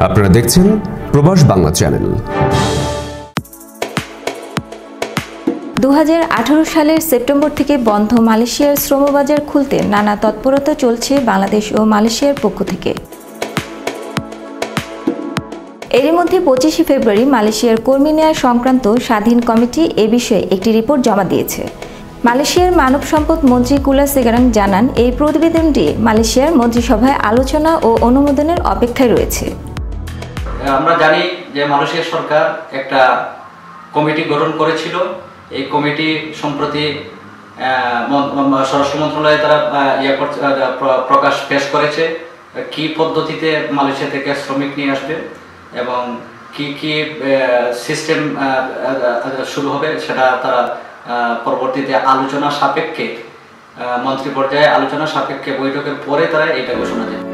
আপনারা দেখছেন প্রবাস বাংলা চ্যানেল। 2018 সালের সেপ্টেম্বর থেকে বন্ধ মালয়েশিয়ার শ্রমবাজার খুলতে নানা তৎপরতা চলছে বাংলাদেশ ও মালয়েশিয়ার পক্ষ থেকে। এরই মধ্যে 25 ফেব্রুয়ারি মালয়েশিয়ার কর্মী নেওয়া সংক্রান্ত স্বাধীন কমিটি এ বিষয়ে একটি রিপোর্ট জমা দিয়েছে। মালয়েশিয়ার মানব সম্পদ মন্ত্রী কুলা সেগারাং জানান, এই প্রতিবেদনটি মালয়েশিয়ার মন্ত্রিসভায় আলোচনা ও অনুমোদনের অপেক্ষায় রয়েছে। আমরা জানি যে মালয়েশিয়া সরকার একটা কমিটি গঠন করেছিল। এই কমিটি সম্প্রতি স্বরাষ্ট্র মন্ত্রণালয়ে তারা পেশ করেছে কি পদ্ধতিতে মালয়েশিয়া থেকে শ্রমিক নিয়ে আসবে এবং কি কি সিস্টেম শুরু হবে সেটা তারা পরবর্তীতে আলোচনা সাপেক্ষে মন্ত্রী পর্যায়ে আলোচনা সাপেক্ষে বৈঠকের পরে তারা এটা ঘোষণা দেয়।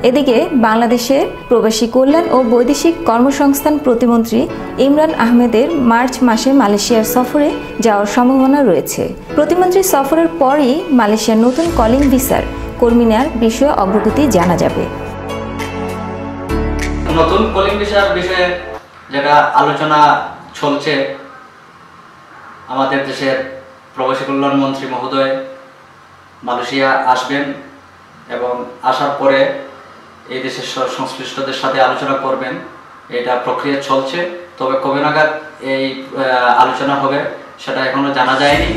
এদিকে বাংলাদেশের প্রবাসী কল্যাণ ও বৈদেশিক কর্মসংস্থান প্রতিমন্ত্রী ইমরান আহমেদের মার্চ মাসে মালয়েশিয়ার সফরে যাওয়ার সম্ভাবনা রয়েছে। প্রতিমন্ত্রী সফরের পরই মালয়েশিয়ার নতুন কলিং ভিসার কর্মী নেওয়ার বিষয়ে অগ্রগতি জানা যাবে। নতুন কলিং ভিসার বিষয়ে যেটা আলোচনা চলছে, আমাদের দেশের প্রবাসী কল্যাণ মন্ত্রী মহোদয় মালয়েশিয়া আসবেন এবং আসার পরে এই দেশের সংশ্লিষ্টদের সাথে আলোচনা করবেন। এটা প্রক্রিয়া চলছে, তবে কবে নাগাদ এই আলোচনা হবে সেটা এখনো জানা যায়নি।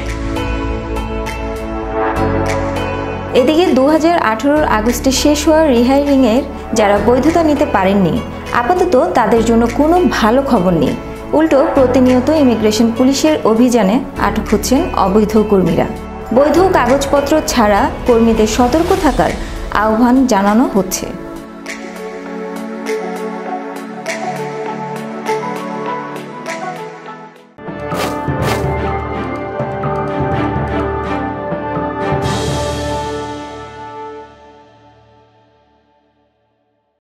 এদিকে 2018 আগস্টে শেষ হওয়া রিহায়ারিংয়ের যারা বৈধতা নিতে পারেননি, আপাতত তাদের জন্য কোনো ভালো খবর নেই। উল্টো প্রতিনিয়ত ইমিগ্রেশন পুলিশের অভিযানে আটক হচ্ছেন অবৈধ কর্মীরা। বৈধ কাগজপত্র ছাড়া কর্মীদের সতর্ক থাকার আহ্বান জানানো হচ্ছে।